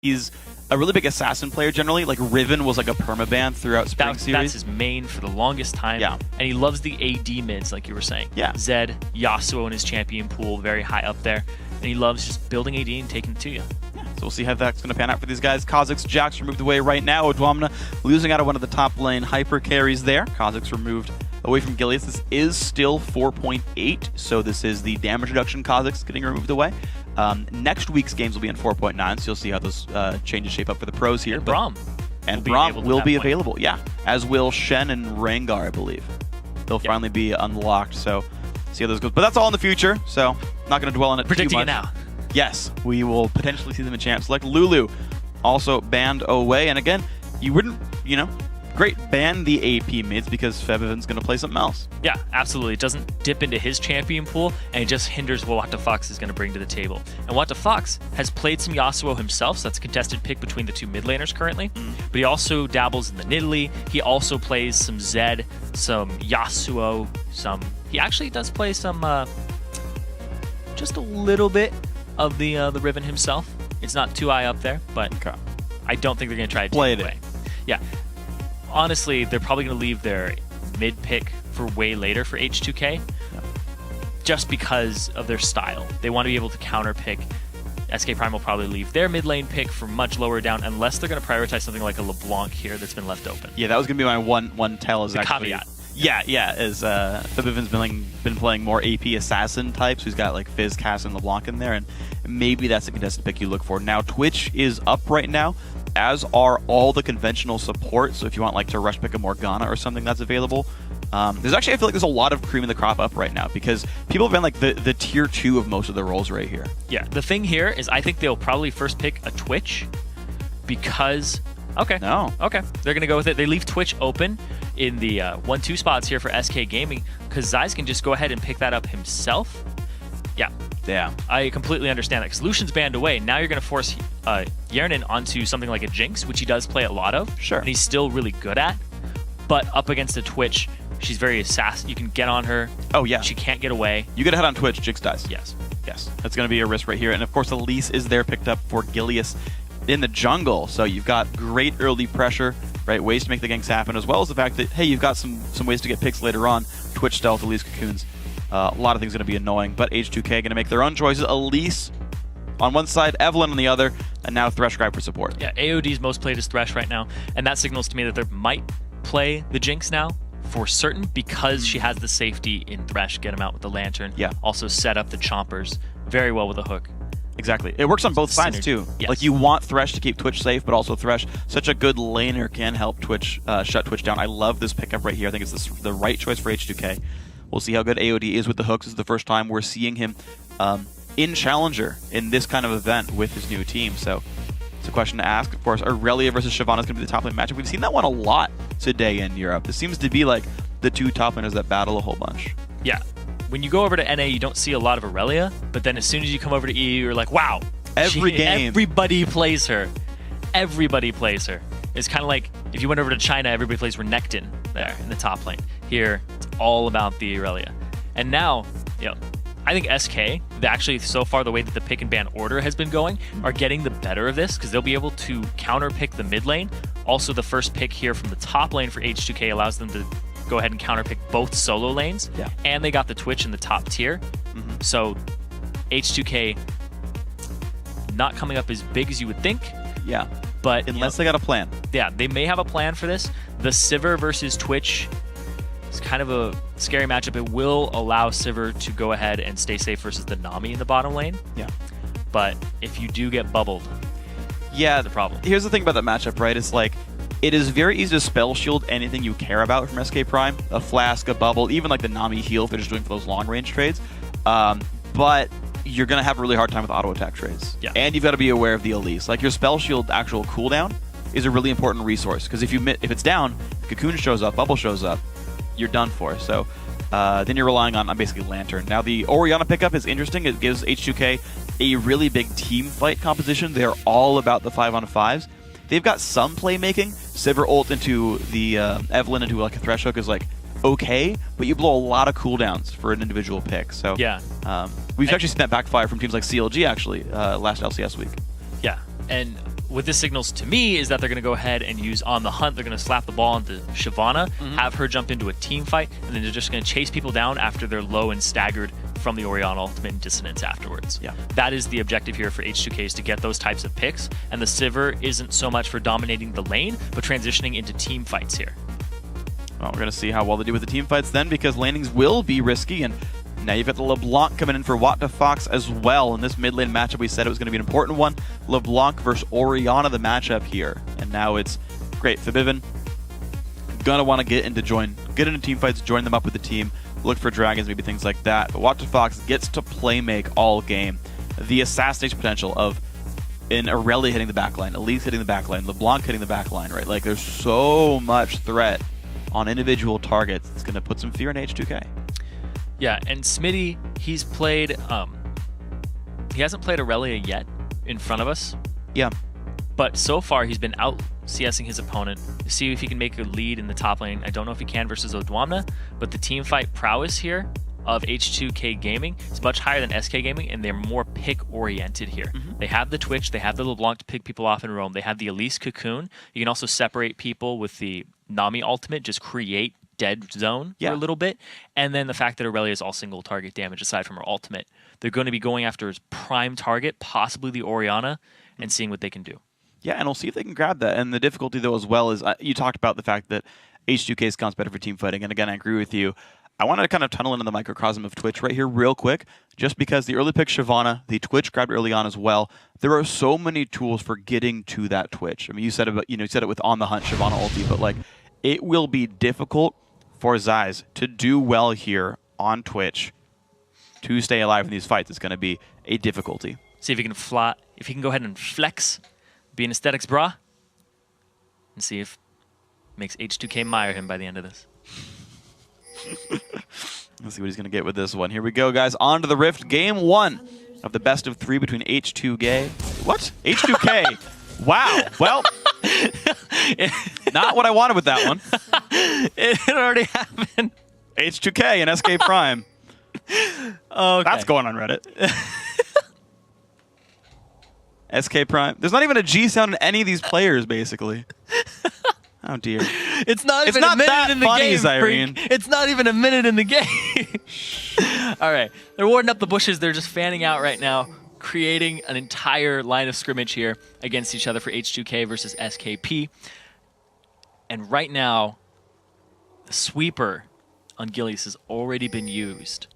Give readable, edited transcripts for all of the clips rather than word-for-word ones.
He's a really big assassin player generally. Like Riven was like a permaban throughout Spring Series. That's his main for the longest time. Yeah. And he loves the AD mids, like you were saying. Yeah. Zed, Yasuo in his champion pool, very high up there. And he loves just building AD and taking it to you. Yeah. So we'll see how that's going to pan out for these guys. Kha'Zix, Jax removed away right now. Dwamna losing out of one of the top lane hyper carries there. Kha'Zix removed away from Gilius. This is still 4.8, so this is the damage reduction Kha'Zix getting removed away. Next week's games will be in 4.9, so you'll see how those changes shape up for the pros here. And Braum. And Braum will be available, yeah. As will Shen and Rengar, I believe. They'll finally be unlocked, so see how those goes. But that's all in the future, so not going to dwell on it Predicting too much. it now. Yes, we will potentially see them in champs. Like Lulu, also banned away. And again, you wouldn't, great, ban the AP mids because Febiven's going to play something else. Yeah, absolutely. It doesn't dip into his champion pool, and it just hinders what What the Fox is going to bring to the table. And What the Fox has played some Yasuo himself, so that's a contested pick between the two mid laners currently. But he also dabbles in the Nidalee. He also plays some Zed, some Yasuo, He actually does play some, just a little bit of the Riven himself. It's not too high up there, but I don't think they're going to try to play take it away. Yeah. Honestly, they're probably going to leave their mid pick for way later for H2k, just because of their style. They want to be able to counter pick. SK Prime will probably leave their mid lane pick for much lower down, unless they're going to prioritize something like a LeBlanc here that's been left open. Yeah, that was going to be my one tell. Is the actually caveat. Yeah. Is Febiven's been playing more AP assassin types. Who's got like Fizz, Cass, and LeBlanc in there, and maybe that's a contested pick you look for. Now Twitch is up right now, as are all the conventional support. So if you want like to rush pick a Morgana or something, that's available. There's actually, I feel like there's a lot of cream in the crop up right now because people have been like the tier 2 of most of the roles right here. Yeah, the thing here is I think they'll probably first pick a Twitch because they're gonna go with it. They leave Twitch open in the 1-2 spots here for HK-Gaming because Zeiss can just go ahead and pick that up himself. Yeah, I completely understand that because Lucian's banned away. Now you're going to force Yernin onto something like a Jinx, which he does play a lot of. Sure. And he's still really good at. But up against a Twitch, she's very assassin. You can get on her. Oh, yeah. She can't get away. You get ahead on Twitch, Jinx dies. Yes. That's going to be a risk right here. And of course, Elise is there picked up for Gilius in the jungle. So you've got great early pressure, right? Ways to make the ganks happen, as well as the fact that, hey, you've got some ways to get picks later on. Twitch stealth, Elise cocoons. A lot of things going to be annoying, but H2k going to make their own choices. Elise on one side, Evelynn on the other, and now Thresh Scribe for support. Yeah, AOD's most played is Thresh right now, and that signals to me that they might play the Jinx now for certain because she has the safety in Thresh. Get him out with the Lantern. Yeah. Also set up the Chompers very well with a hook. Exactly. It works on both sides too. Yes. Like you want Thresh to keep Twitch safe, but also Thresh, such a good laner, can help Twitch shut Twitch down. I love this pickup right here. I think it's the right choice for H2k. We'll see how good AOD is with the hooks. This is the first time we're seeing him in Challenger in this kind of event with his new team. So it's a question to ask. Of course, Aurelia versus Shyvana is going to be the top lane matchup. We've seen that one a lot today in Europe. This seems to be like the two top laners that battle a whole bunch. Yeah. When you go over to NA, you don't see a lot of Aurelia, but then as soon as you come over to EU, you're like, wow. Everybody plays her. Everybody plays her. It's kind of like if you went over to China, everybody plays Renekton there in the top lane. Here, it's all about the Aurelia. And now, I think SK, actually so far the way that the pick and ban order has been going, are getting the better of this because they'll be able to counter pick the mid lane. Also, the first pick here from the top lane for H2k allows them to go ahead and counter pick both solo lanes. Yeah. And they got the Twitch in the top tier. So H2k not coming up as big as you would think. Yeah. But unless they got a plan. Yeah, they may have a plan for this. The Sivir versus Twitch is kind of a scary matchup. It will allow Sivir to go ahead and stay safe versus the Nami in the bottom lane. Yeah. But if you do get bubbled, that's the problem. Here's the thing about that matchup, right? It's like, it is very easy to spell shield anything you care about from SK Prime. A flask, a bubble, even like the Nami heal if they're just doing for those long range trades. But you're going to have a really hard time with auto attack trades. Yeah. And you've got to be aware of the Elise. Like your spell shield actual cooldown is a really important resource because if it's down, Cocoon shows up, Bubble shows up, you're done for. So then you're relying on basically Lantern. Now the Orianna pickup is interesting. It gives H2k a really big team fight composition. They're all about the 5-on-5s. They've got some playmaking. Sivir ult into the Evelynn into like a Thresh hook is like okay, but you blow a lot of cooldowns for an individual pick. So yeah, we've actually seen that backfire from teams like CLG actually last LCS week. Yeah, and what this signals to me is that they're going to go ahead and use On the Hunt. They're going to slap the ball into Shyvana, have her jump into a team fight, and then they're just going to chase people down after they're low and staggered from the Orianna ultimate and dissonance afterwards. Yeah. That is the objective here for H2k, is to get those types of picks, and the Sivir isn't so much for dominating the lane, but transitioning into team fights here. Well, we're going to see how well they do with the team fights then, because landings will be risky, and now you've got the LeBlanc coming in for What2Fox as well. In this mid lane matchup, we said it was going to be an important one. LeBlanc versus Orianna, the matchup here. And now it's great. Forbidden, gonna want to get into team fights, join them up with the team, look for dragons, maybe things like that. But What2Fox gets to play make all game. The assassination potential of an Aurelia hitting the backline, Elise hitting the backline, LeBlanc hitting the backline, right? Like, there's so much threat on individual targets. It's going to put some fear in H2k. Yeah, and Smitty, he's played, he hasn't played Aurelia yet in front of us. Yeah. But so far, he's been out CSing his opponent to see if he can make a lead in the top lane. I don't know if he can versus Odwamna, but the team fight prowess here of H2k-Gaming is much higher than SK-Gaming, and they're more pick-oriented here. They have the Twitch, they have the LeBlanc to pick people off in roam, they have the Elise Cocoon. You can also separate people with the Nami ultimate, just create dead zone for a little bit, and then the fact that Aurelia is all single target damage aside from her ultimate. They're going to be going after his prime target, possibly the Orianna, and seeing what they can do. Yeah, and we'll see if they can grab that. And the difficulty, though, as well, is you talked about the fact that H2K counts better for team fighting, and again, I agree with you. I wanted to kind of tunnel into the microcosm of Twitch right here real quick, just because the early pick Shyvana, the Twitch grabbed early on as well. There are so many tools for getting to that Twitch. I mean, you said it with On the Hunt, Shyvana ulti, but like, it will be difficult for Zais to do well here on Twitch to stay alive in these fights. It's going to be a difficulty. See if he can fly, if he can go ahead and flex, be an aesthetics bra, and see if makes H2k mire him by the end of this. Let's see what he's going to get with this one. Here we go, guys. On to the Rift. Game 1 of the best of 3 between H2k. What? H2k. Wow. Well, not what I wanted with that one. It already happened. H2k and SK Prime. Okay. That's going on Reddit. SK Prime. There's not even a G sound in any of these players, basically. Oh, dear. It's not even a minute in the game, Zyrene. It's not even a minute in the game. All right. They're warding up the bushes. They're just fanning out right now, creating an entire line of scrimmage here against each other for H2k versus SKP. And right now, the sweeper on Gillies has already been used.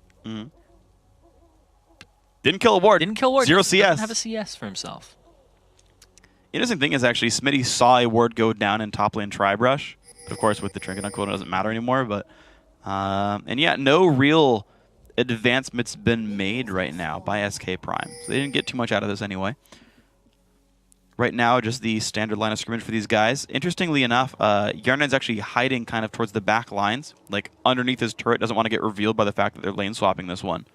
Didn't kill a ward. Didn't kill a ward. Zero Doesn't CS. have a CS for himself. Interesting thing is actually Smitty saw a ward go down in top lane Tribrush. But of course, with the trinket uncooldown, it doesn't matter anymore. But and yeah, no real advancements been made right now by SK Prime. So they didn't get too much out of this anyway. Right now, just the standard line of scrimmage for these guys. Interestingly enough, Yarnan's actually hiding kind of towards the back lines, like underneath his turret. Doesn't want to get revealed by the fact that they're lane swapping this one.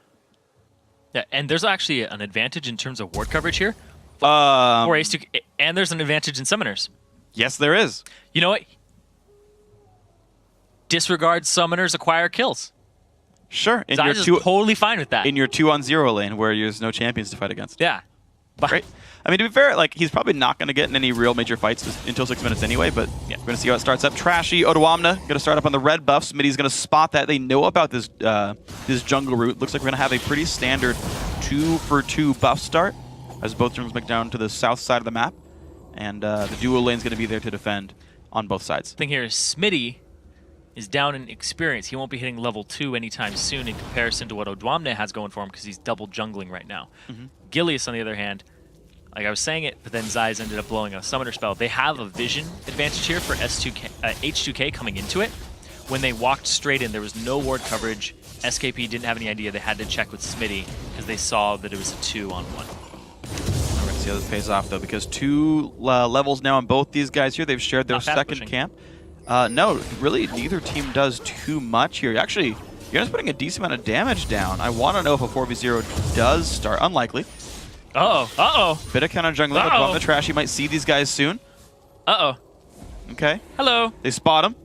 Yeah, and there's actually an advantage in terms of ward coverage here. For H2K, and there's an advantage in summoners. Yes, there is. You know what? Disregard summoners, acquire kills. Sure. Zais is totally fine with that. In your 2-on-0 lane where there's no champions to fight against. Yeah. But Great. I mean, to be fair, like, he's probably not going to get in any real major fights until 6 minutes anyway, but yeah, we're going to see how it starts up. Trashy, Odwamna, going to start up on the red buff. Smitty's going to spot that. They know about this this jungle route. Looks like we're going to have a pretty standard 2-for-2 buff start, as both teams make down to the south side of the map. And the duo lane's going to be there to defend on both sides. The thing here is Smitty is down in experience. He won't be hitting level 2 anytime soon in comparison to what Odwamna has going for him because he's double jungling right now. Gilius, on the other hand, like I was saying it, but then Zais ended up blowing a summoner spell. They have a vision advantage here for H2k coming into it. When they walked straight in, there was no ward coverage. SKP didn't have any idea. They had to check with Smitty because they saw that it was a 2-on-1. We're going to see how this pays off, though, because 2 levels now on both these guys here. They've shared their second camp. No, really, neither team does too much here. Actually, you're just putting a decent amount of damage down. I want to know if a 4v0 does start. Unlikely. Uh-oh. Bit of counter jungling. Odwamna the Trash. You might see these guys soon. Okay. Hello. They spot him.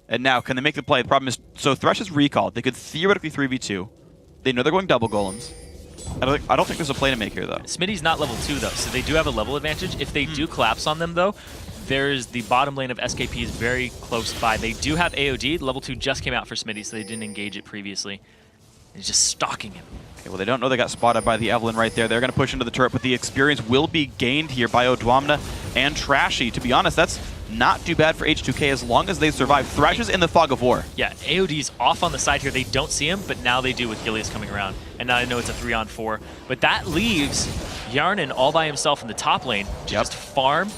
And now, can they make the play? The problem is, so Thresh is recalled. They could theoretically 3v2. They know they're going double golems. I don't think there's a play to make here, though. Smitty's not level 2, though, so they do have a level advantage. If they do collapse on them, though, there's the bottom lane of SKP is very close by. They do have AOD. Level 2 just came out for Smitty, so they didn't engage it previously. He's just stalking him. Okay, well, they don't know they got spotted by the Evelyn right there. They're going to push into the turret, but the experience will be gained here by Odwamna and Trashy. To be honest, that's not too bad for H2k as long as they survive. Thrash is in the fog of war. Yeah, AOD's off on the side here. They don't see him, but now they do with Gilius coming around. And now I know it's a 3-on-4. But that leaves Yarnan all by himself in the top lane to just farm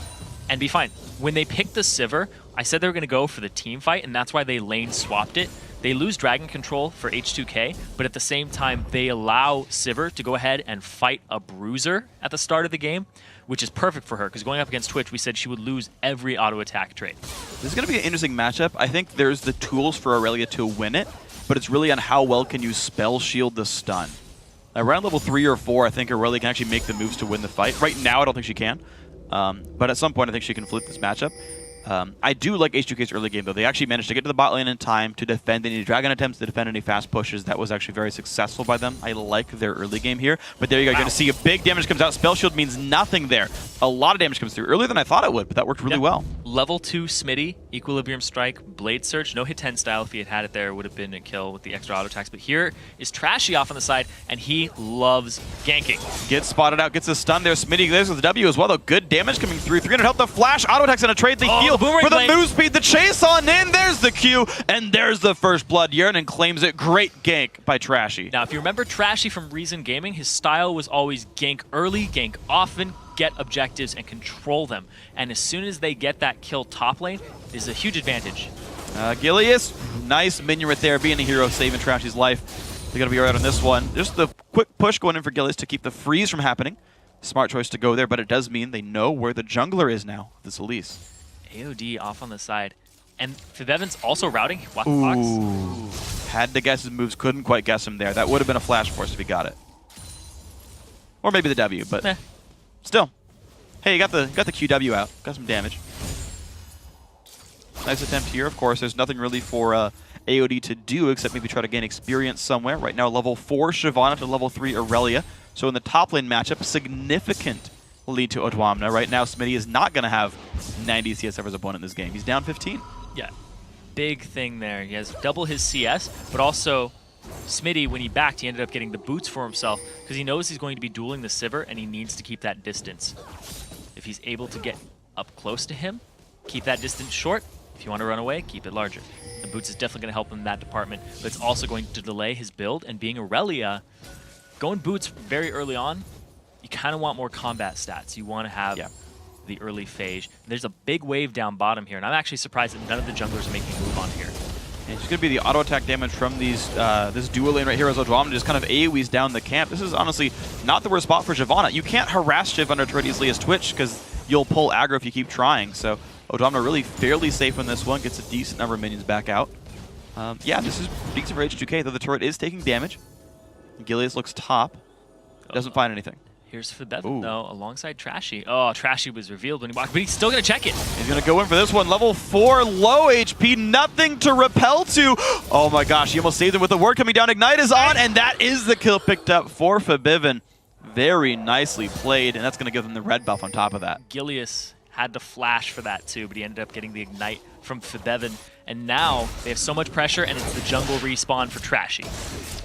and be fine. When they picked the Sivir, I said they were going to go for the team fight, and that's why they lane swapped it. They lose Dragon Control for H2k, but at the same time, they allow Sivir to go ahead and fight a Bruiser at the start of the game, which is perfect for her, because going up against Twitch, we said she would lose every auto-attack trait. This is going to be an interesting matchup. I think there's the tools for Aurelia to win it, but it's really on how well can you spell shield the stun. Around level 3 or 4, I think Aurelia can actually make the moves to win the fight. Right now, I don't think she can, but at some point, I think she can flip this matchup. I do like H2k's early game, though. They actually managed to get to the bot lane in time to defend any dragon attempts, to defend any fast pushes. That was actually very successful by them. I like their early game here. But there you go. You're going to see a big damage comes out. Spell shield means nothing there. A lot of damage comes through. Earlier than I thought it would, but that worked really well. Level 2 Smitty, Equilibrium Strike, Blade Search. No hit 10 style. If he had it there, it would have been a kill with the extra auto attacks. But here is Trashy off on the side, and he loves ganking. Gets spotted out, gets a stun there. Smitty there's with the W as well, though. Good damage coming through. 300 health, the flash, auto attacks, and a trade. The heal for the move speed. The chase on in. There's the Q, and there's the first blood. Yarnan claims it. Great gank by Trashy. Now, if you remember Trashy from Reason Gaming, his style was always gank early, gank often, get objectives, and control them. And as soon as they get that kill top lane, is a huge advantage. Gilius, nice minion right there, being a hero, saving Trashy's life. They're going to be right on this one. Just the quick push going in for Gilius to keep the freeze from happening. Smart choice to go there, but it does mean they know where the jungler is now, this Elise. AOD off on the side. And Fibevin's also routing. Ooh. Had to guess his moves, couldn't quite guess him there. That would have been a flash force if he got it. Or maybe the W, but still. Hey, you got the QW out. Got some damage. Nice attempt here. Of course, there's nothing really for AOD to do except maybe try to gain experience somewhere. Right now, level 4 Shyvana to level 3 Aurelia. So in the top lane matchup, significant lead to Odwamna. Right now, Smitty is not going to have 90 CS as opponent in this game. He's down 15. Yeah, big thing there. He has double his CS, but also Smitty, when he backed, he ended up getting the boots for himself because he knows he's going to be dueling the Sivir and he needs to keep that distance. If he's able to get up close to him, keep that distance short. If you want to run away, keep it larger. The boots is definitely going to help him in that department, but it's also going to delay his build. And being Aurelia, going boots very early on, you kind of want more combat stats. You want to have the early phase. There's a big wave down bottom here, and I'm actually surprised that none of the junglers are making a move on here. And it's going to be the auto attack damage from these this dual lane right here as Odwamna just kind of AoEs down the camp. This is honestly not the worst spot for Shyvana. You can't harass Shiv under turret easily as Twitch because you'll pull aggro if you keep trying. So Odwamna really fairly safe in this one, gets a decent number of minions back out. Yeah, this is decent for H2k, though the turret is taking damage. Gilius looks top. Doesn't find anything. Here's Fibevin, though, alongside Trashy. Oh, Trashy was revealed when he walked, but he's still going to check it. He's going to go in for this one. Level 4, low HP, nothing to repel to. Oh my gosh, he almost saved him with the ward coming down. Ignite is on, and that is the kill picked up for Fibevin. Very nicely played, and that's going to give them the red buff on top of that. Gilius had to flash for that too, but he ended up getting the Ignite from Fibevin. And now they have so much pressure, and it's the jungle respawn for Trashy.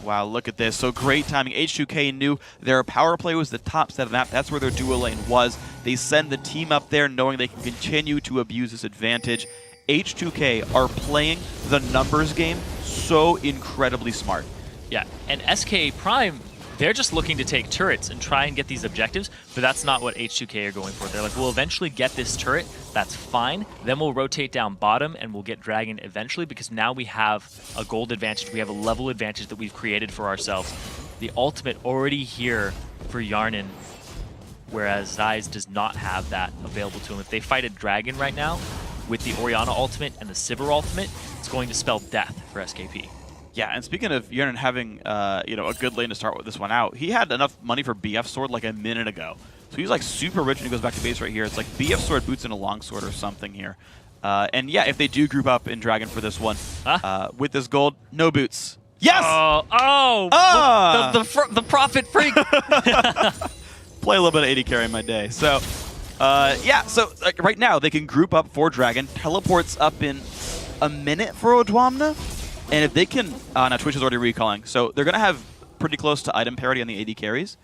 Wow, look at this. So great timing. H2k knew their power play was the top set of the map. That's where their dual lane was. They send the team up there knowing they can continue to abuse this advantage. H2k are playing the numbers game so incredibly smart. Yeah, and SK Prime, they're just looking to take turrets and try and get these objectives, but that's not what H2k are going for. They're like, we'll eventually get this turret, that's fine, then we'll rotate down bottom and we'll get Dragon eventually because now we have a gold advantage, we have a level advantage that we've created for ourselves. The ultimate already here for Yarnan, whereas Zyze does not have that available to him. If they fight a Dragon right now, with the Orianna ultimate and the Sivir ultimate, it's going to spell death for SKP. Yeah, and speaking of Yarnan having you know, a good lane to start with this one out, he had enough money for BF Sword like a minute ago. So he's like super rich when he goes back to base right here. It's like BF Sword, boots, and a longsword or something here. And yeah, if they do group up in Dragon for this one, with this gold, no boots. Yes! The profit freak. Play a little bit of AD carry in my day. So, yeah, so like, right now they can group up for Dragon. Teleports up in a minute for Odwamna. And if they can... now Twitch is already recalling. So they're going to have pretty close to item parity on the AD carries.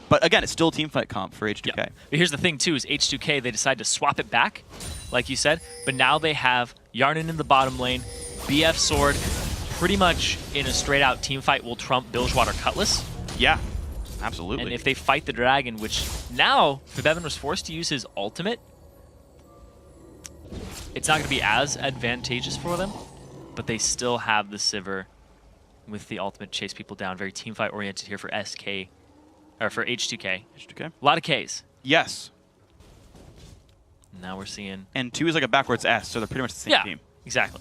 But again, it's still a teamfight comp for H2k. Yeah. But here's the thing, too, is H2k, they decide to swap it back, like you said. But now they have Yarnan in the bottom lane, BF Sword, pretty much in a straight-out teamfight will trump Bilgewater Cutlass. Yeah, absolutely. And if they fight the Dragon, which now, Bevan was forced to use his ultimate, it's not going to be as advantageous for them, but they still have the Sivir with the ultimate chase people down. Very teamfight-oriented here for SK. Or for H2k. H2k. A lot of Ks. Yes. Now we're seeing... And 2 is like a backwards S, so they're pretty much the same team. Exactly.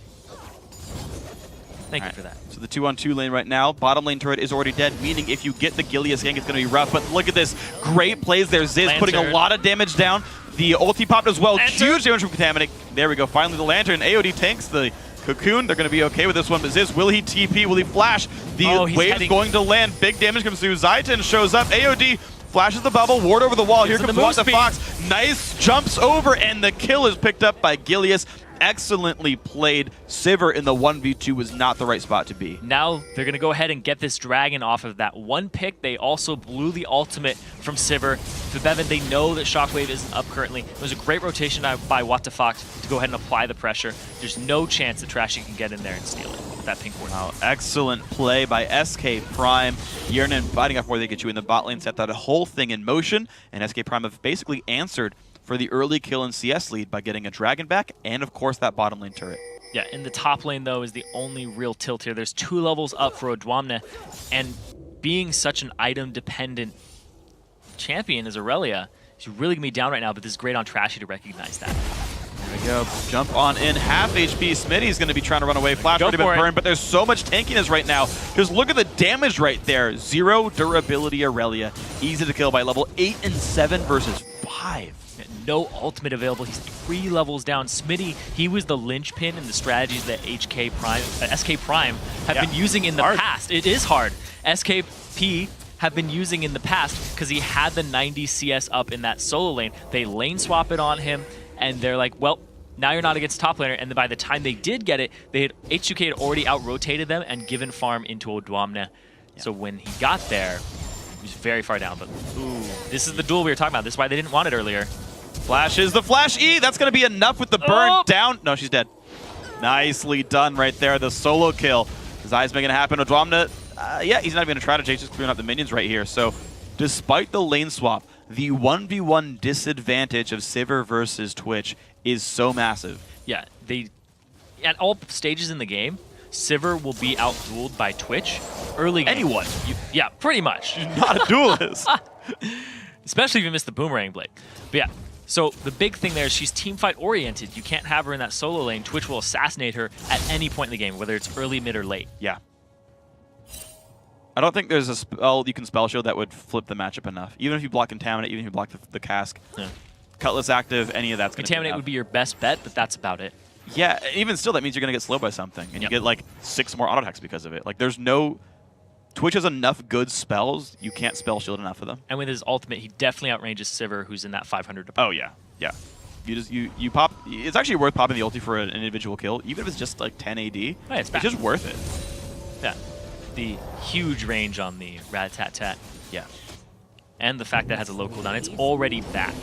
Thank you for that. So the 2-on-2 lane right now, bottom lane turret is already dead, meaning if you get the Gilius gank, it's going to be rough. But look at this. Great plays there. Ziz putting a lot of damage down. The ulti popped as well. Lantern. Huge damage from Contaminate. There we go. Finally the Lantern. AOD tanks the Cocoon. They're going to be okay with this one. But Ziz, will he TP? Will he flash? The wave's going to land. Big damage comes through. Zaitan shows up. AOD flashes the bubble. Ward over the wall. Here comes What the Fox. Nice jumps over, and the kill is picked up by Gilius. Excellently played. Sivir in the 1v2 was not the right spot to be. Now they're going to go ahead and get this Dragon off of that one pick. They also blew the ultimate from Sivir. For Bevan, they know that Shockwave isn't up currently. It was a great rotation by What the Fox to go ahead and apply the pressure. There's no chance that Trashy can get in there and steal it with that pink ward. Wow, excellent play by SK Prime. Yernan fighting off where they get you in the bot lane, set that whole thing in motion, and SK Prime have basically answered for the early kill and CS lead by getting a Dragon back and, of course, that bottom lane turret. Yeah, in the top lane, though, is the only real tilt here. There's 2 levels up for Odwamna, and being such an item-dependent champion as Aurelia, she's really going to be down right now, but this is great on Trashy to recognize that. There we go. Jump on in. Half HP. Smitty's going to be trying to run away. Flash already been burned, but there's so much tankiness right now. Just look at the damage right there. 0 durability Aurelia. Easy to kill by level 8 and 7 versus 5. No ultimate available. He's 3 levels down. Smitty, he was the linchpin in the strategies that SK Prime have been using in the past. It is hard. SKP have been using in the past because he had the 90 CS up in that solo lane. They lane swap it on him, and they're like, well, now you're not against top laner. And then by the time they did get it, H2k had already out-rotated them and given farm into Odwamna. So when he got there, he was very far down. But ooh, this is the duel we were talking about. This is why they didn't want it earlier. Flashes the Flash E. That's going to be enough with the burn down. No, she's dead. Nicely done right there. The solo kill. Zai's making it happen. Odwamna, yeah, he's not even going to try to chase, just clearing up the minions right here. So despite the lane swap, the 1v1 disadvantage of Sivir versus Twitch is so massive. Yeah, at all stages in the game, Sivir will be out-dueled by Twitch. Early game. Anyone. Yeah, pretty much. You're not a duelist. Especially if you miss the Boomerang Blade. But yeah, so the big thing there is she's teamfight oriented. You can't have her in that solo lane. Twitch will assassinate her at any point in the game, whether it's early, mid, or late. Yeah. I don't think there's a spell you can spell shield that would flip the matchup enough. Even if you block Contaminate, even if you block the cask. Yeah. Cutlass active, any of that's going to Contaminate would be your best bet, but that's about it. Yeah, even still, that means you're going to get slowed by something. And you get like 6 more auto attacks because of it. Like there's no... Twitch has enough good spells, you can't spell shield enough of them. And with his ultimate, he definitely outranges Sivir, who's in that 500. Oh yeah, yeah. You pop. It's actually worth popping the ulti for an individual kill, even if it's just like 10 AD. Yeah, it's just worth it. Yeah, the huge range on the Rat-Tat-Tat. Yeah, and the fact that it has a low cooldown, it's already back.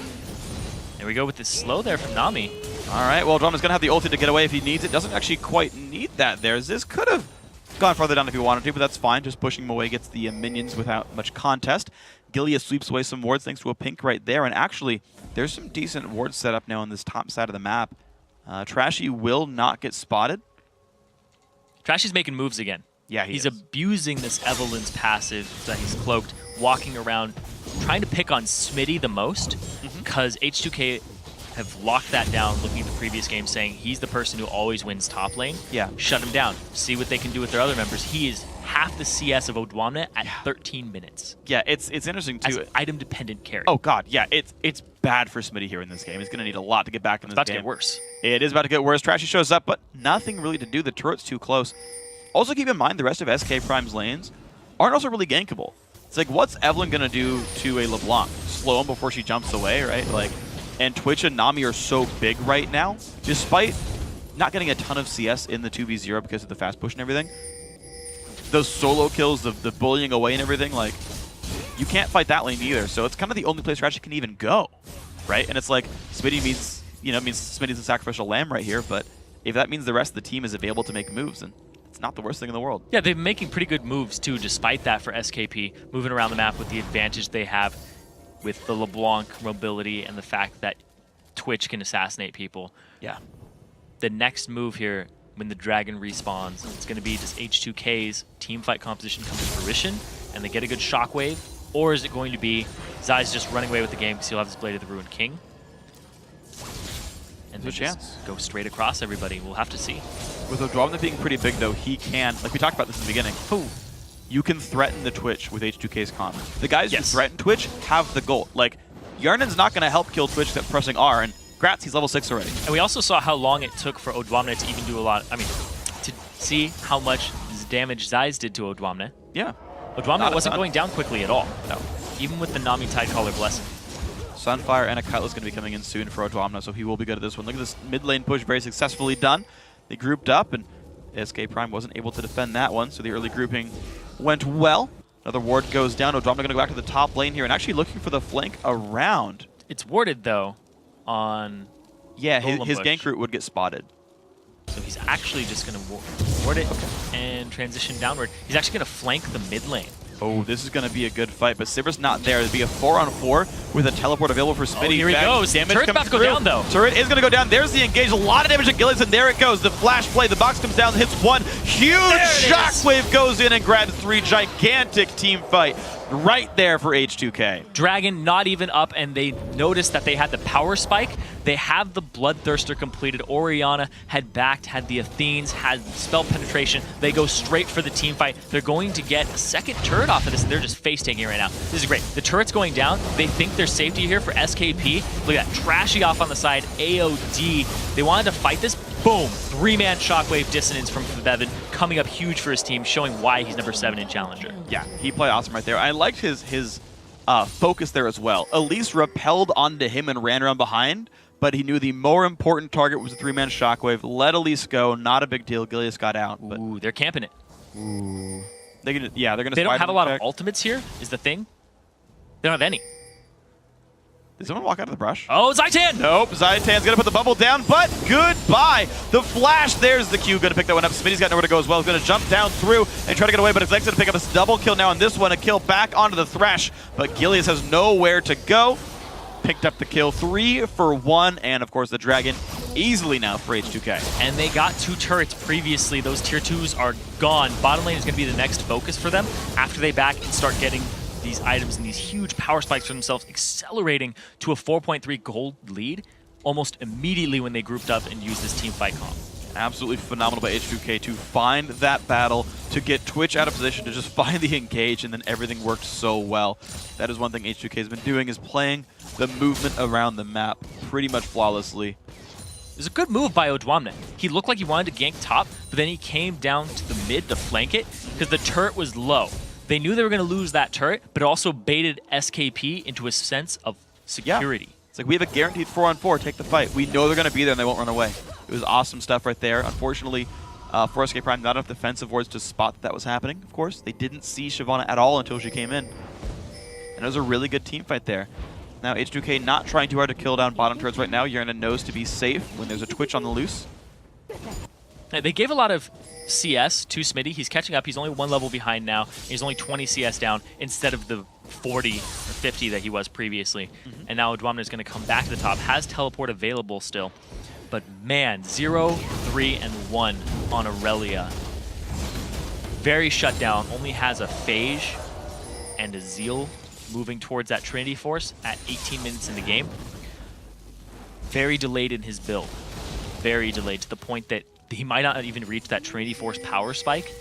There we go with this slow there from Nami. All right, well, Drama's gonna have the ulti to get away if he needs it. Doesn't actually quite need that there. This could have gone farther down if he wanted to, but that's fine. Just pushing him away gets the minions without much contest. Gilia sweeps away some wards thanks to a pink right there, and actually, there's some decent wards set up now on this top side of the map. Trashy will not get spotted. Trashy's making moves again. Yeah, he's abusing this Evelyn's passive that he's cloaked, walking around, trying to pick on Smitty the most, because H2k have locked that down, looking at the previous game, saying he's the person who always wins top lane. Yeah. Shut him down. See what they can do with their other members. He is half the CS of Odwamna at 13 minutes. Yeah, it's interesting too. As an item-dependent carry. Oh god, yeah, it's bad for Smitty here in this game. He's going to need a lot to get back in this game. It's about to get worse. It is about to get worse. Trashy shows up, but nothing really to do. The turret's too close. Also keep in mind the rest of SK Prime's lanes aren't also really gankable. It's like, what's Evelynn going to do to a LeBlanc? Slow him before she jumps away, right? Like, and Twitch and Nami are so big right now, despite not getting a ton of CS in the 2v0 because of the fast push and everything. Those solo kills, the bullying away and everything, like, you can't fight that lane either. So it's kind of the only place where Ratchet can even go, right? And it's like, Smitty means Smitty's a sacrificial lamb right here, but if that means the rest of the team is available to make moves, then it's not the worst thing in the world. Yeah, they've been making pretty good moves too, despite that for SKP, moving around the map with the advantage they have with the LeBlanc mobility and the fact that Twitch can assassinate people. Yeah. The next move here, when the Dragon respawns, it's going to be does H2k's teamfight composition come to fruition and they get a good shockwave, or is it going to be Zai's just running away with the game because he'll have his Blade of the Ruined King? And there's a chance. Go straight across everybody. We'll have to see. With Odwamna being pretty big, though, he can, like we talked about this in the beginning, you can threaten the Twitch with H2k's comp. The guys who threaten Twitch have the gold. Like, Yarnan's not going to help kill Twitch except pressing R, and Gratz, he's level 6 already. And we also saw how long it took for Odwamna to even do a lot. I mean, to see how much damage Zai's did to Odwamna. Yeah. Odwamna wasn't going down quickly at all. No. Even with the Nami Tidecaller Blessing. Sunfire and a Cutlass going to be coming in soon for Odwamna, so he will be good at this one. Look at this mid lane push, very successfully done. They grouped up, and SK Prime wasn't able to defend that one, so the early grouping went well. Another ward goes down. Odwamna going to go back to the top lane here and actually looking for the flank around. It's warded, though, on... Yeah, his gank route would get spotted. So he's actually just going to ward it and transition downward. He's actually going to flank the mid lane. Oh, this is going to be a good fight, but Sivir's not there. There'll be a 4-on-4 with a teleport available for Smitty. Oh, here he goes. Damage Turret's about to go down, though. Turret is going to go down. There's the engage. A lot of damage at Gillies, and there it goes. The flash play. The box comes down, hits one. Huge shockwave goes in and grabs 3. Gigantic team fight right there for H2k. Dragon not even up, and they noticed that they had the power spike. They have the Bloodthirster completed. Orianna had backed, had the Athenes, had spell penetration. They go straight for the team fight. They're going to get a second turret off of this, and they're just face-taking right now. This is great. The turret's going down. They think there's safety here for SKP. Look at that. Trashy off on the side. AOD. They wanted to fight this. Boom. 3-man shockwave dissonance from Bevan, coming up huge for his team, showing why he's number 7 in Challenger. Yeah, he played awesome right there. I liked his focus there as well. Elise repelled onto him and ran around behind, but he knew the more important target was a 3-man shockwave. Let Elise go. Not a big deal. Gilius got out. But ooh, they're camping it. Ooh. They're gonna They don't have a lot of ultimates here, is the thing. They don't have any. Did someone walk out of the brush? Oh, Zaitan! Nope, Zaitan's going to put the bubble down, but goodbye. The flash, there's the Q, going to pick that one up. Smitty's got nowhere to go as well. He's going to jump down through and try to get away, but it's going to pick up this double kill now on this one. A kill back onto the Thresh, but Gilius has nowhere to go. Picked up the kill, 3 for 1, and of course the Dragon easily now for H2k. And they got 2 turrets previously. Those tier 2s are gone. Bottom lane is going to be the next focus for them after they back and start getting these items and these huge power spikes for themselves, accelerating to a 4.3 gold lead almost immediately when they grouped up and used this team fight comp. Absolutely phenomenal by H2k to find that battle, to get Twitch out of position, to just find the engage, and then everything worked so well. That is one thing H2k has been doing, is playing the movement around the map pretty much flawlessly. It was a good move by Odwamna. He looked like he wanted to gank top, but then he came down to the mid to flank it because the turret was low. They knew they were going to lose that turret, but it also baited SKP into a sense of security. Yeah. It's like, we have a guaranteed 4-on-4, take the fight. We know they're going to be there and they won't run away. It was awesome stuff right there. Unfortunately, for SK Prime, not enough defensive wards to spot that was happening, of course. They didn't see Shyvana at all until she came in. And it was a really good team fight there. Now, H2k not trying too hard to kill down bottom turrets right now. Yerna knows to be safe when there's a Twitch on the loose. They gave a lot of CS to Smitty. He's catching up. He's only 1 level behind now. He's only 20 CS down instead of the 40 or 50 that he was previously. And now Odwamna is going to come back to the top. Has teleport available still. But man, 0, 3, and 1 on Aurelia. Very shut down. Only has a Phage and a Zeal moving towards that Trinity Force at 18 minutes in the game. Very delayed in his build. Very delayed to the point that he might not even reach that Trinity Force power spike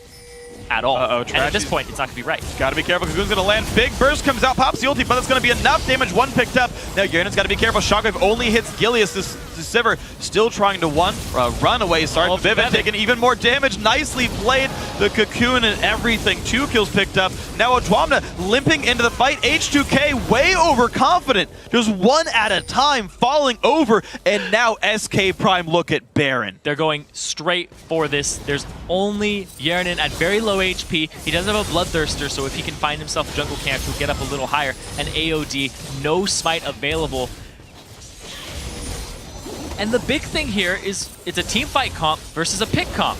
at all. And at this point, it's not going to be right. Got to be careful. Cocoon's going to land. Big burst comes out. Pops the ulti, but that's going to be enough damage. 1 picked up. Now Yerna's got to be careful. Shockwave only hits Gilius. This Sivir still trying to run away. Sorry, Vivid taking even more damage. Nicely played. the Cocoon and everything. 2 kills picked up. Now Odwamna limping into the fight. H2k way overconfident. Just one at a time, falling over. And now SK Prime look at Baron. They're going straight for this. There's only Yernin at very low HP. He doesn't have a Bloodthirster, so if he can find himself a jungle camp, he'll get up a little higher. And AOD, no smite available. And the big thing here is it's a team fight comp versus a pick comp.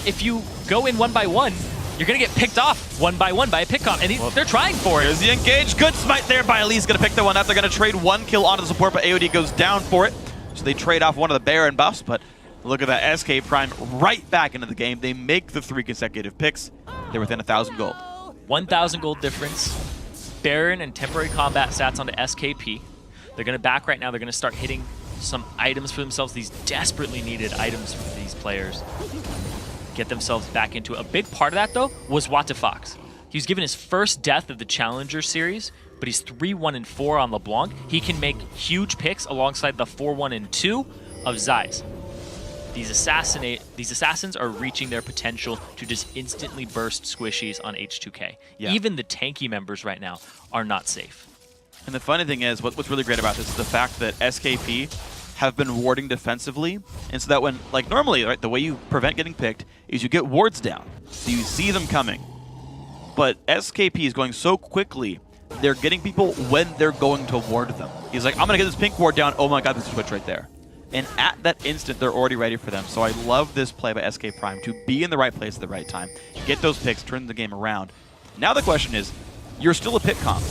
If you go in 1-by-1, you're going to get picked off 1-by-1 by a pick comp, and they're trying for it. Here's the engage. Good smite there by Elise. Going to pick the one up. They're going to trade 1 kill onto the support, but AOD goes down for it. So they trade off one of the Baron buffs, but look at that. SK Prime right back into the game. They make the 3 consecutive picks. They're within 1,000 gold. 1,000 gold difference. Baron and temporary combat stats onto SKP. They're going to back right now. They're going to start hitting some items for themselves, these desperately needed items for these players. Get themselves back into it. A big part of that, though, was Fox. He was given his first death of the Challenger series, but he's 3-1-4 on LeBlanc. He can make huge picks alongside the 4-1-2 of Zeiss. These assassins are reaching their potential to just instantly burst squishies on H2k. Yeah. Even the tanky members right now are not safe. And the funny thing is, what's really great about this is the fact that SKP have been warding defensively, and so that when, like normally, right, the way you prevent getting picked is you get wards down, so you see them coming. But SKP is going so quickly, they're getting people when they're going to ward them. He's like, I'm going to get this pink ward down. Oh my god, there's a Twitch right there. And at that instant, they're already ready for them. So I love this play by SK Prime to be in the right place at the right time, get those picks, turn the game around. Now the question is, you're still a pick comp,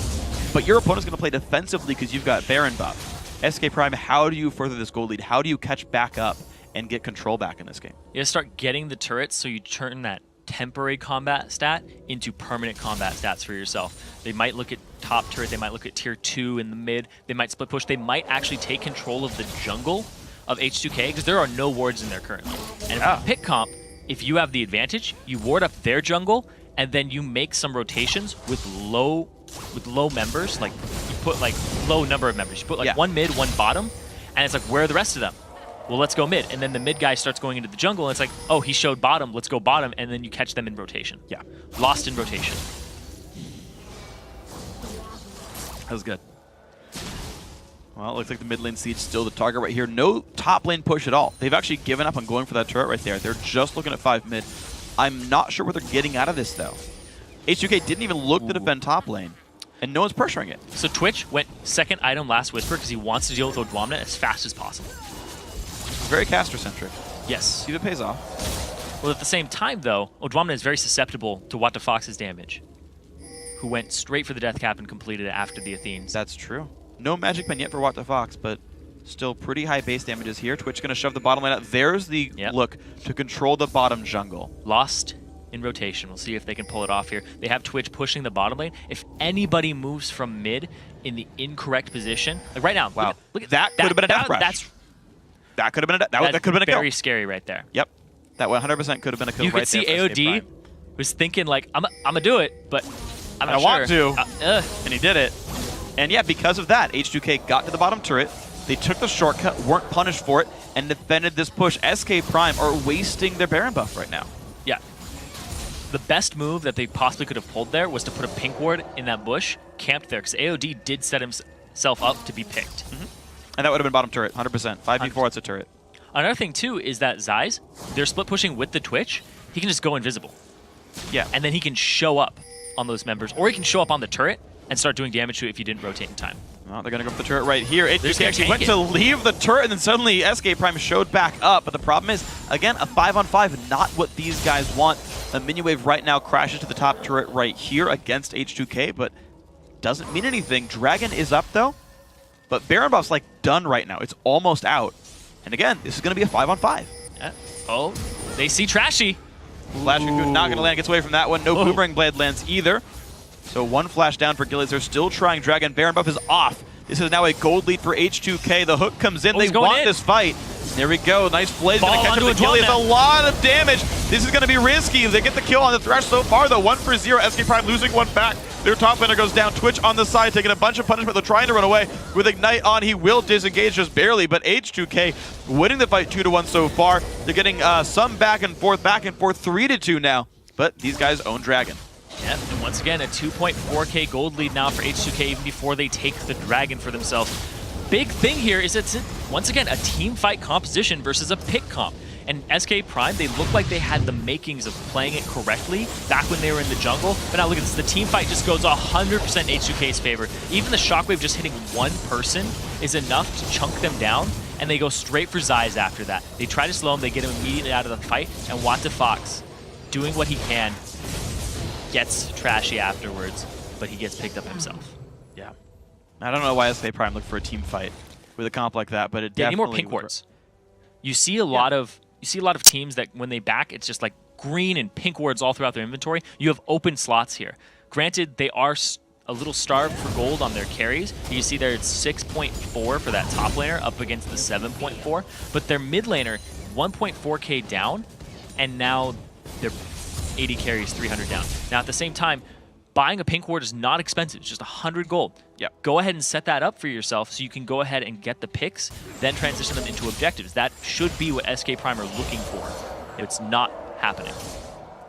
but your opponent's going to play defensively because you've got Baron buff. SK Prime, how do you further this gold lead? How do you catch back up and get control back in this game? You gotta start getting the turrets so you turn that temporary combat stat into permanent combat stats for yourself. They might look at top turret, they might look at tier 2 in the mid, they might split push, they might actually take control of the jungle of H2k because there are no wards in there currently. And if you pick comp, if you have the advantage, you ward up their jungle and then you make some rotations with low members, like you put like low number of members. You put like one mid, one bottom, and it's like, where are the rest of them? Well, let's go mid. And then the mid guy starts going into the jungle, and it's like, oh, he showed bottom, let's go bottom, and then you catch them in rotation. Yeah. Lost in rotation. That was good. Well, it looks like the mid lane siege still the target right here. No top lane push at all. They've actually given up on going for that turret right there. They're just looking at 5 mid. I'm not sure what they're getting out of this, though. H2k didn't even look to defend top lane, and no one's pressuring it. So Twitch went second item last Whisper because he wants to deal with Odwamna as fast as possible. Very caster-centric. Yes. See if it pays off. Well, at the same time, though, Odwamna is very susceptible to Fox's damage, who went straight for the death cap and completed it after the Athenes. That's true. No magic pen yet for Fox, but still pretty high base damages here. Twitch going to shove the bottom lane out. There's the look to control the bottom jungle. Lost in rotation. We'll see if they can pull it off here. They have Twitch pushing the bottom lane. If anybody moves from mid in the incorrect position, like right now, wow, look at that could have been a death rush. That could have been that could have been a kill. Very scary right there. Yep, that 100% could have been a kill. You could see AOD was thinking like, I'm gonna do it, but I'm not sure. I want to, and he did it. And yeah, because of that, H2k got to the bottom turret. They took the shortcut, weren't punished for it, and defended this push. SK Prime are wasting their Baron buff right now. Yeah. The best move that they possibly could have pulled there was to put a pink ward in that bush, camped there, because AOD did set himself up to be picked. And that would have been bottom turret, 100%. 5v4, it's a turret. Another thing, too, is that Zeiss, they're split pushing with the Twitch. He can just go invisible. Yeah. And then he can show up on those members, or he can show up on the turret and start doing damage to it if you didn't rotate in time. Well, they're going to go for the turret right here. H2k actually went to leave the turret, and then suddenly SK Prime showed back up. But the problem is, again, a 5-on-5, not what these guys want. The minion wave right now crashes to the top turret right here against H2k, but doesn't mean anything. Dragon is up, though. But Baron buff's like done right now. It's almost out. And again, this is going to be a 5-on-5. Yeah. Oh, they see Trashy. Flash Cocoon not going to land. Gets away from that one. No Boomerang Blade lands either. So one flash down for Gillies. They're still trying. Dragon. Baron buff is off. This is now a gold lead for H2k. The hook comes in. They want this fight. There we go. Nice blaze. Going to catch up to Gillies. A lot of damage. This is going to be risky. They get the kill on the Thresh so far, though. 1-for-0. SK Prime losing one back. Their top laner goes down. Twitch on the side, taking a bunch of punishment. They're trying to run away. With Ignite on, he will disengage just barely, but H2k winning the fight 2-1 so far. They're getting some back and forth, 3-2 now. but these guys own Dragon. Yep, and once again, a 2.4k gold lead now for H2k even before they take the Dragon for themselves. Big thing here is it's, once again, a team fight composition versus a pick comp. And SK Prime, they look like they had the makings of playing it correctly back when they were in the jungle. But now look at this, the team fight just goes 100% H2k's favor. Even the Shockwave just hitting one person is enough to chunk them down, and they go straight for Zyze after that. They try to slow him, they get him immediately out of the fight, and Fox, doing what he can, gets trashy afterwards, but he gets picked up himself. Yeah. I don't know why SK Prime looked for a team fight with a comp like that, but it definitely... Need more pink wards. You see a lot of teams that when they back, it's just like green and pink wards all throughout their inventory. You have open slots here. Granted, they are a little starved for gold on their carries. You see there it's 6.4 for that top laner up against the 7.4, but their mid laner 1.4k down, and now their 80 carries 300 down. Now at the same time, buying a pink ward is not expensive. It's just 100 gold. Yep. Go ahead and set that up for yourself so you can go ahead and get the picks, then transition them into objectives. That should be what SK Prime are looking for. It's not happening.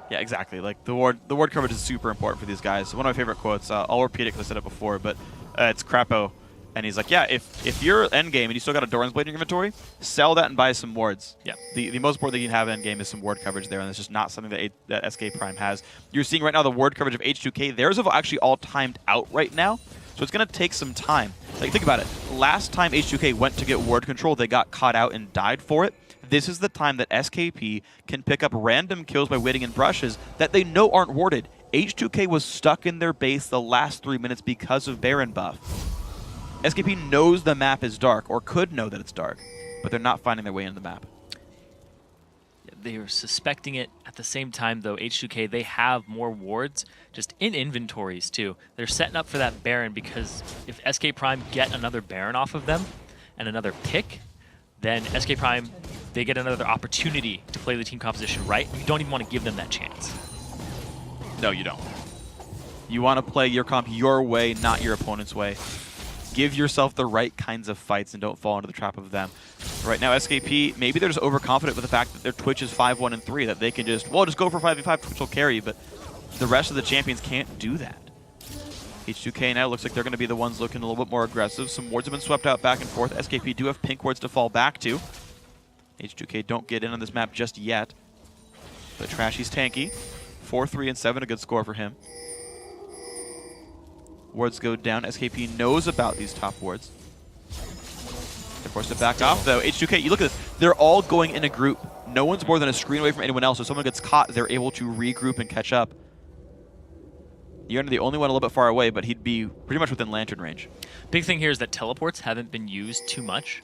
Yeah, exactly. Like the ward coverage is super important for these guys. One of my favorite quotes, I'll repeat it because I said it before, but it's Crapo. And he's like, yeah, if you're endgame and you still got a Doran's Blade in your inventory, sell that and buy some wards. Yeah. The most important thing you can have endgame is some ward coverage there, and it's just not something that SK Prime has. You're seeing right now the ward coverage of H2k. Theirs have actually all timed out right now, so it's going to take some time. Like, think about it. Last time H2k went to get ward control, they got caught out and died for it. This is the time that SKP can pick up random kills by waiting in brushes that they know aren't warded. H2k was stuck in their base the last 3 minutes because of Baron buff. SKP knows the map is dark, or could know that it's dark, but they're not finding their way into the map. They are suspecting it. At the same time, though, H2k, they have more wards just in inventories, too. They're setting up for that Baron because if SK Prime get another Baron off of them and another pick, then SK Prime, they get another opportunity to play the team composition right. You don't even want to give them that chance. No, you don't. You want to play your comp your way, not your opponent's way. Give yourself the right kinds of fights and don't fall into the trap of them. Right now, SKP, maybe they're just overconfident with the fact that their Twitch is 5-1 and 3, that they can just go for 5v5, Twitch will carry, but the rest of the champions can't do that. H2k now looks like they're going to be the ones looking a little bit more aggressive. Some wards have been swept out back and forth. SKP do have pink wards to fall back to. H2k don't get in on this map just yet. But Trashy's tanky. 4, 3, and 7, a good score for him. Wards go down. SKP knows about these top wards. They're forced to back off, though. H2k, you look at this. They're all going in a group. No one's more than a screen away from anyone else. So if someone gets caught, they're able to regroup and catch up. You're the only one a little bit far away, but he'd be pretty much within lantern range. Big thing here is that teleports haven't been used too much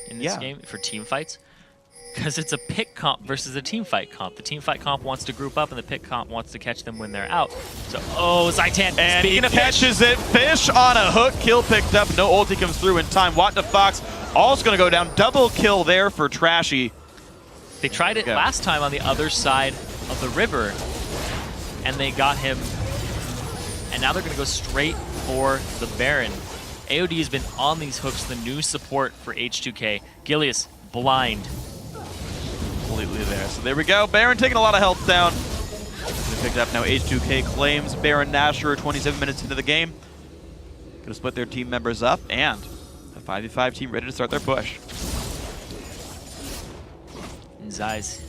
in this game for team fights. Because it's a pick comp versus a team fight comp. The team fight comp wants to group up, and the pick comp wants to catch them when they're out. So, Zaitan, and speaking of catches it. Fish on a hook. Kill picked up. No ulti comes through in time. Fox also going to go down. Double kill there for Trashy. They tried it last time on the other side of the river, and they got him. And now they're going to go straight for the Baron. AOD has been on these hooks, the new support for H2k. Gilius, blind. Completely there. So there we go. Baron taking a lot of health down. Picked up now. H2k claims Baron Nashor 27 minutes into the game. Gonna split their team members up, and a 5v5 team ready to start their push. And Zyze,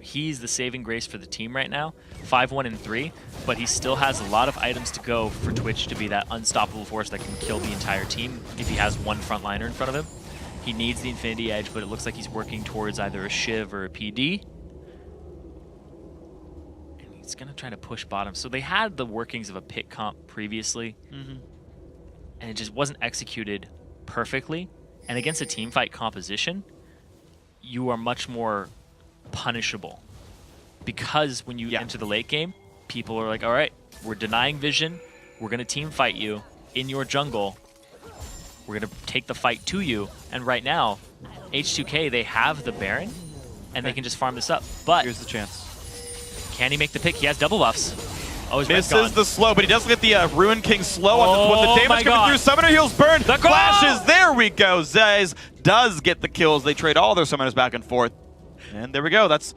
he's the saving grace for the team right now. 5-1 and 3, but he still has a lot of items to go for Twitch to be that unstoppable force that can kill the entire team if he has one frontliner in front of him. He needs the Infinity Edge, but it looks like he's working towards either a Shiv or a PD. And he's going to try to push bottom. So they had the workings of a pick comp previously, and it just wasn't executed perfectly. And against a team fight composition, you are much more punishable. Because when you enter the late game, people are like, all right, we're denying vision. We're going to team fight you in your jungle. We're going to take the fight to you. And right now, H2k, they have the Baron, and they can just farm this up. But here's the chance. Can he make the pick? He has double buffs. Oh, his misses the slow, but he does get the Ruin King slow on this one. The damage coming through. Summoner heals burn. The flashes. There we go. Zyze does get the kills. They trade all their summoners back and forth. And there we go. That's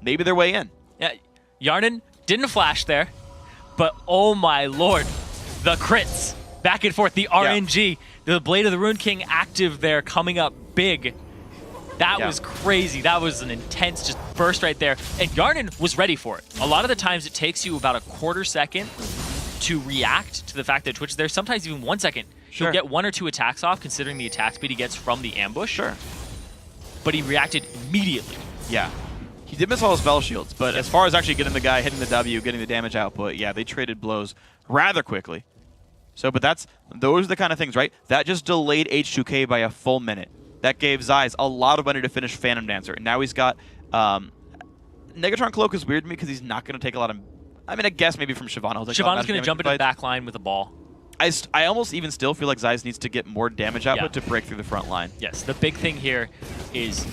maybe their way in. Yeah, Yarnan didn't flash there, but oh my lord, the crits. Back and forth, the RNG, the Blade of the Rune King active there, coming up big. That was crazy. That was an intense just burst right there. And Yarnan was ready for it. A lot of the times it takes you about a quarter second to react to the fact that Twitch is there. Sometimes even 1 second. Sure. He'll get 1 or 2 attacks off, considering the attack speed he gets from the ambush. Sure. But he reacted immediately. Yeah. He did miss all his spell shields, but as far as actually getting the guy, hitting the W, getting the damage output, yeah, they traded blows rather quickly. So, but those are the kind of things, right? That just delayed H2k by a full minute. That gave Zyes a lot of money to finish Phantom Dancer. And now he's got Negatron Cloak is weird to me because he's not going to take a lot of. I mean, I guess maybe from Shyvana. Shyvana's going to jump into the back line with a ball. I almost even still feel like Zyes needs to get more damage output to break through the front line. Yes, the big thing here is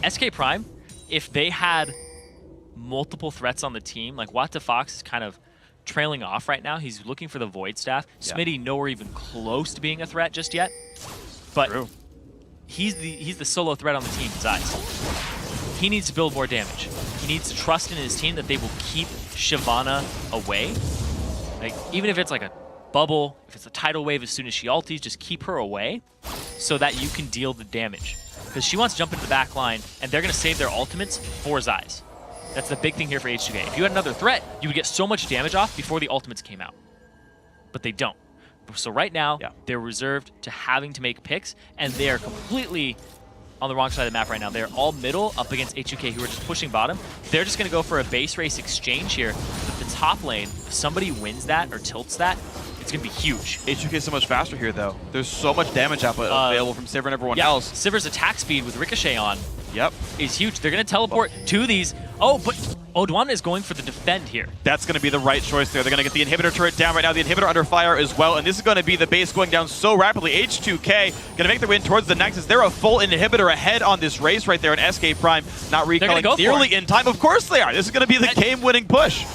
SK Prime. If they had multiple threats on the team, like Watt Fox is kind of trailing off right now. He's looking for the Void Staff. Smitty nowhere even close to being a threat just yet. But he's the solo threat on the team, Zyes. He needs to build more damage. He needs to trust in his team that they will keep Shyvana away. Like, even if it's like a bubble, if it's a tidal wave as soon as she ulties, just keep her away so that you can deal the damage. Because she wants to jump into the back line, and they're going to save their ultimates for Zyes. That's the big thing here for H2k. If you had another threat, you would get so much damage off before the ultimates came out. But they don't. So right now, they're reserved to having to make picks, and they are completely on the wrong side of the map right now. They're all middle up against H2k, who are just pushing bottom. They're just going to go for a base race exchange here. But the top lane, if somebody wins that or tilts that, it's going to be huge. H2k is so much faster here, though. There's so much damage output available from Sivir and everyone else. Sivir's attack speed with Ricochet on Yep. is huge. They're going to teleport to these. Oh, but Odwan is going for the defend here. That's going to be the right choice there. They're going to get the inhibitor turret down right now. The inhibitor under fire as well. And this is going to be the base going down so rapidly. H2k going to make their way towards the Nexus. They're a full inhibitor ahead on this race right there. And SK Prime not recalling nearly in time. Of course they are. This is going to be the game-winning push.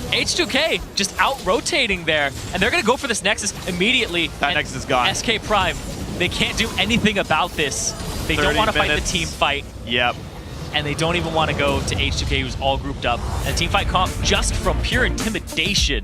H2k just out-rotating there. And they're going to go for this Nexus immediately. That Nexus is gone. SK Prime, they can't do anything about this. They don't want to fight the team fight. Yep. And they don't even want to go to H2k, who's all grouped up. And a team fight comp just from pure intimidation.